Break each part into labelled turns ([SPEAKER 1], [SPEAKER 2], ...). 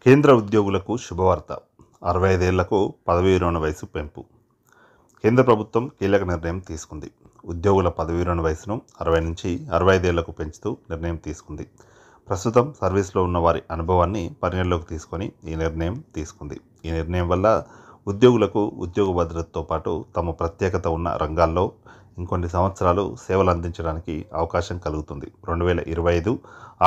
[SPEAKER 1] కేంద్ర ఉద్యోగులకు శుభవార్త. 65 ఏళ్లకు పదవీ విరమణ వయసు పెంపు. కేంద్ర ప్రభుత్వం కీలక నిర్ణయం తీసుకుంది. ఉద్యోగుల పదవీ విరమణ వయసును 60 నుంచి 65 ఏళ్లకు పెంచుతూ నిర్ణయం తీసుకుంది. ప్రస్తుతం సర్వీస్లో ఉన్న వారి అనుభవాన్ని పరిగణలోకి తీసుకొని ఈ నిర్ణయం తీసుకుంది. ఈ నిర్ణయం వల్ల ఉద్యోగులకు ఉద్యోగ భద్రతతో పాటు తమ ప్రత్యేకత ఉన్న రంగాల్లో ఇంకొన్ని సంవత్సరాలు సేవలు అందించడానికి అవకాశం కలుగుతుంది. 2025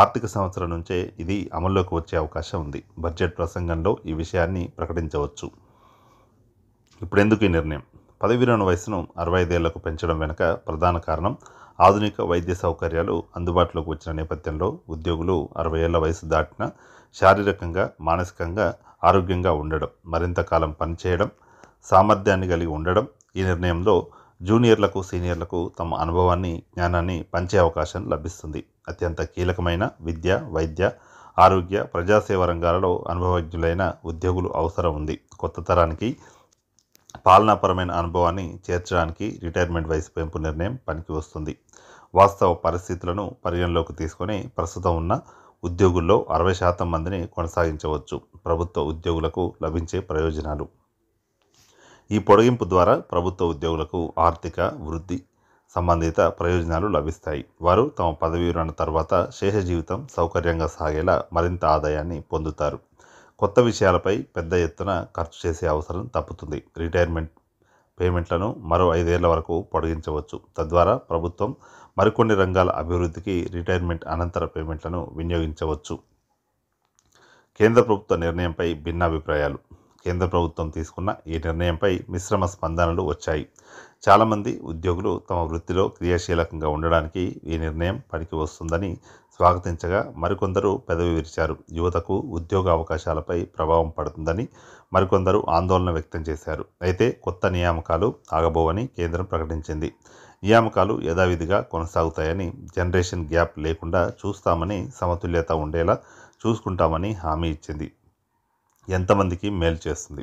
[SPEAKER 1] ఆర్థిక సంవత్సరం నుంచే ఇది అమల్లోకి వచ్చే అవకాశం ఉంది. బడ్జెట్ ప్రసంగంలో ఈ విషయాన్ని ప్రకటించవచ్చు. ఇప్పుడెందుకు ఈ నిర్ణయం? పదవీ విరమణ వయసును 65 ఏళ్లకు పెంచడం వెనుక ప్రధాన కారణం ఆధునిక వైద్య సౌకర్యాలు అందుబాటులోకి వచ్చిన నేపథ్యంలో ఉద్యోగులు 60 ఏళ్ల వయసు దాటిన శారీరకంగా, మానసికంగా ఆరోగ్యంగా ఉండడం, మరింత కాలం పనిచేయడం, సామర్థ్యాన్ని కలిగి ఉండడం. ఈ నిర్ణయంలో జూనియర్లకు, సీనియర్లకు తమ అనుభవాన్ని, జ్ఞానాన్ని పంచే అవకాశం లభిస్తుంది. అత్యంత కీలకమైన విద్య, వైద్య, ఆరోగ్య, ప్రజాసేవ రంగాలలో అనుభవజ్ఞులైన ఉద్యోగులు అవసరం ఉంది. కొత్త తరానికి పాలనాపరమైన అనుభవాన్ని చేర్చడానికి రిటైర్మెంట్ వయసు పెంపు నిర్ణయం పనికి వస్తుంది. వాస్తవ పరిస్థితులను పరిగణలోకి తీసుకొని ప్రస్తుతం ఉన్న ఉద్యోగుల్లో 60% మందిని కొనసాగించవచ్చు. ప్రభుత్వ ఉద్యోగులకు లభించే ప్రయోజనాలు. ఈ పొడిగింపు ద్వారా ప్రభుత్వ ఉద్యోగులకు ఆర్థిక వృద్ధి సంబంధిత ప్రయోజనాలు లభిస్తాయి. వారు తమ పదవీ విరమణ తర్వాత శేష జీవితం సౌకర్యంగా సాగేలా మరింత ఆదాయాన్ని పొందుతారు. కొత్త విషయాలపై పెద్ద ఎత్తున ఖర్చు చేసే అవసరం తప్పుతుంది. రిటైర్మెంట్ పేమెంట్లను మరో 5 ఏళ్ల వరకు పొడిగించవచ్చు. తద్వారా ప్రభుత్వం మరికొన్ని రంగాల అభివృద్ధికి రిటైర్మెంట్ అనంతర పేమెంట్లను వినియోగించవచ్చు. కేంద్ర ప్రభుత్వ నిర్ణయంపై భిన్నాభిప్రాయాలు. కేంద్ర ప్రభుత్వం తీసుకున్న ఈ నిర్ణయంపై మిశ్రమ స్పందనలు వచ్చాయి. చాలామంది ఉద్యోగులు తమ వృత్తిలో క్రియాశీలకంగా ఉండడానికి ఈ నిర్ణయం పనికి వస్తుందని స్వాగతించగా, మరికొందరు పెదవి విరిచారు. యువతకు ఉద్యోగ అవకాశాలపై ప్రభావం పడుతుందని మరికొందరు ఆందోళన వ్యక్తం చేశారు. అయితే కొత్త నియామకాలు ఆగబోవని కేంద్రం ప్రకటించింది. నియామకాలు యథావిధిగా కొనసాగుతాయని, జనరేషన్ గ్యాప్ లేకుండా చూస్తామని, సమతుల్యత ఉండేలా చూసుకుంటామని హామీ ఇచ్చింది. ఎంతమందికి మేలు చేస్తుంది?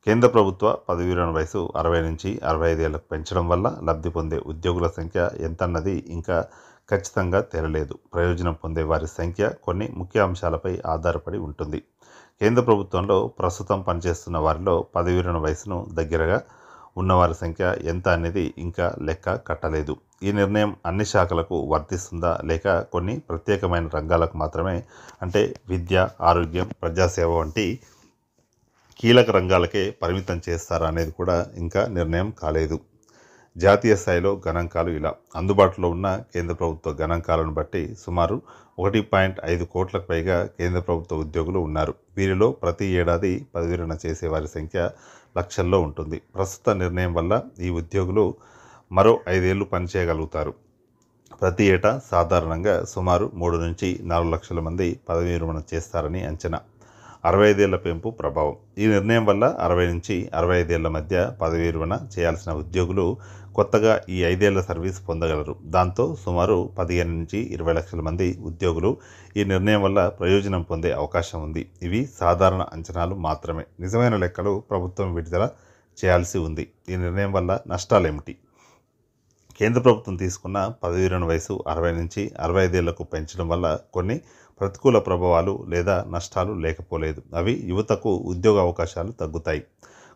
[SPEAKER 1] కేంద్ర ప్రభుత్వ పదవీ విరమణ వయసు 60 నుంచి 65 ఏళ్లకు పెంచడం వల్ల లబ్ధి పొందే ఉద్యోగుల సంఖ్య ఎంతన్నది ఇంకా ఖచ్చితంగా తేలలేదు. ప్రయోజనం పొందే వారి సంఖ్య కొన్ని ముఖ్య అంశాలపై ఆధారపడి ఉంటుంది. కేంద్ర ప్రభుత్వంలో ప్రస్తుతం పనిచేస్తున్న వారిలో పదవీ విరమణ వయసును దగ్గరగా ఉన్నవారి సంఖ్య ఎంత అనేది ఇంకా లెక్క కట్టలేదు. ఈ నిర్ణయం అన్ని శాఖలకు వర్తిస్తుందా, లేక కొన్ని ప్రత్యేకమైన రంగాలకు మాత్రమే, అంటే విద్య, ఆరోగ్యం, ప్రజాసేవ వంటి కీలక రంగాలకే పరిమితం చేస్తారా అనేది కూడా ఇంకా నిర్ణయం కాలేదు. జాతీయ స్థాయిలో గణాంకాలు ఇలా. అందుబాటులో ఉన్న కేంద్ర ప్రభుత్వ గణాంకాలను బట్టి సుమారు 1.5 కోట్లకు పైగా కేంద్ర ప్రభుత్వ ఉద్యోగులు ఉన్నారు. వీరిలో ప్రతి ఏడాది పదవీ విరమణ చేసే వారి సంఖ్య లక్షల్లో ఉంటుంది. ప్రస్తుత నిర్ణయం వల్ల ఈ ఉద్యోగులు మరో 5 ఏళ్లు పనిచేయగలుగుతారు. ప్రతి ఏటా సాధారణంగా సుమారు 3 నుంచి 4 లక్షల మంది పదవీ విరమణ చేస్తారని అంచనా. 65 ఏళ్ల పెంపు ప్రభావం. ఈ నిర్ణయం వల్ల 60 నుంచి 65 ఏళ్ల మధ్య పదవీ విరమణ చేయాల్సిన ఉద్యోగులు కొత్తగా ఈ 5 ఏళ్ల సర్వీస్ పొందగలరు. దాంతో సుమారు 15 నుంచి 20 లక్షల మంది ఉద్యోగులు ఈ నిర్ణయం వల్ల ప్రయోజనం పొందే అవకాశం ఉంది. ఇవి సాధారణ అంచనాలు మాత్రమే. నిజమైన లెక్కలు ప్రభుత్వం విడుదల చేయాల్సి ఉంది. ఈ నిర్ణయం వల్ల నష్టాలేమిటి? కేంద్ర ప్రభుత్వం తీసుకున్న పదవీ విరమణ వయసు 60 నుంచి 65 ఏళ్లకు పెంచడం వల్ల కొన్ని ప్రతికూల ప్రభావాలు లేదా నష్టాలు లేకపోలేదు. అవి యువతకు ఉద్యోగ అవకాశాలు తగ్గుతాయి.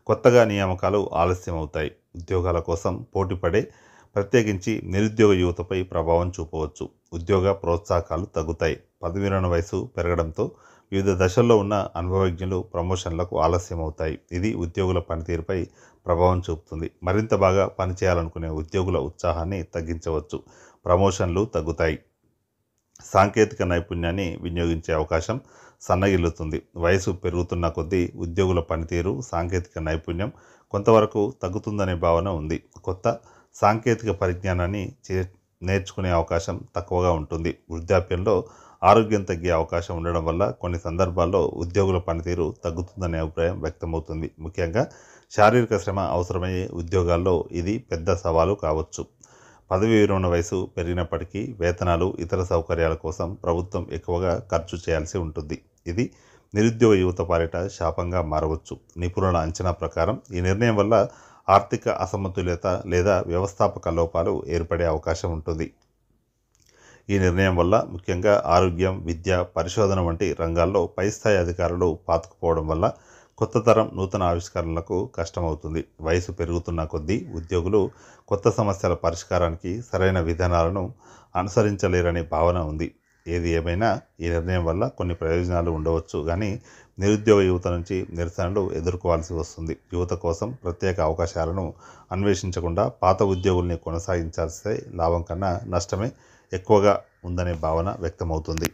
[SPEAKER 1] కొత్తగా నియామకాలు ఆలస్యం అవుతాయి. ఉద్యోగాల కోసం పోటీపడే ప్రత్యేకించి నిరుద్యోగ యువతపై ప్రభావం చూపవచ్చు. ఉద్యోగ ప్రోత్సాహకాలు తగ్గుతాయి. పదవీ విరమణ వయసు పెరగడంతో వివిధ దశల్లో ఉన్న అనుభవజ్ఞులు ప్రమోషన్లకు ఆలస్యం అవుతాయి. ఇది ఉద్యోగుల పనితీరుపై ప్రభావం చూపుతుంది. మరింత బాగా పనిచేయాలనుకునే ఉద్యోగుల ఉత్సాహాన్ని తగ్గించవచ్చు. ప్రమోషన్లు తగ్గుతాయి. సాంకేతిక నైపుణ్యాన్ని వినియోగించే అవకాశం సన్నగిల్లుతుంది. వయసు పెరుగుతున్న కొద్దీ ఉద్యోగుల పనితీరు, సాంకేతిక నైపుణ్యం కొంతవరకు తగ్గుతుందనే భావన ఉంది. కొత్త సాంకేతిక పరిజ్ఞానాన్ని నేర్చుకునే అవకాశం తక్కువగా ఉంటుంది. వృద్ధాప్యంలో ఆరోగ్యం తగ్గే అవకాశం ఉండడం వల్ల కొన్ని సందర్భాల్లో ఉద్యోగుల పనితీరు తగ్గుతుందనే అభిప్రాయం వ్యక్తమవుతుంది. ముఖ్యంగా శారీరక శ్రమ అవసరమయ్యే ఉద్యోగాల్లో ఇది పెద్ద సవాలు కావచ్చు. పదవీ విరమణ వయసు పెరిగినప్పటికీ వేతనాలు, ఇతర సౌకర్యాల కోసం ప్రభుత్వం ఎక్కువగా ఖర్చు చేయాల్సి ఉంటుంది. ఇది నిరుద్యోగ యువత పాలిట శాపంగా మారవచ్చు. నిపుణుల అంచనా ప్రకారం ఈ నిర్ణయం వల్ల ఆర్థిక అసమతుల్యత లేదా వ్యవస్థాపక లోపాలు ఏర్పడే అవకాశం ఉంటుంది. ఈ నిర్ణయం వల్ల ముఖ్యంగా ఆరోగ్యం, విద్య, పరిశోధన వంటి రంగాల్లో పై స్థాయి అధికారులు పాతుకుపోవడం వల్ల కొత్త తరం నూతన ఆవిష్కరణలకు కష్టమవుతుంది. వయసు పెరుగుతున్న కొద్దీ ఉద్యోగులు కొత్త సమస్యల పరిష్కారానికి సరైన విధానాలను అనుసరించలేరనే భావన ఉంది. ఏది ఏమైనా ఈ నిర్ణయం వల్ల కొన్ని ప్రయోజనాలు ఉండవచ్చు, కానీ నిరుద్యోగ యువత నుంచి నిరసనలు ఎదుర్కోవాల్సి వస్తుంది. యువత కోసం ప్రత్యేక అవకాశాలను అన్వేషించకుండా పాత ఉద్యోగుల్ని కొనసాగించాల్సే లాభం కన్నా నష్టమే ఎక్కువగా ఉందనే భావన వ్యక్తమవుతుంది.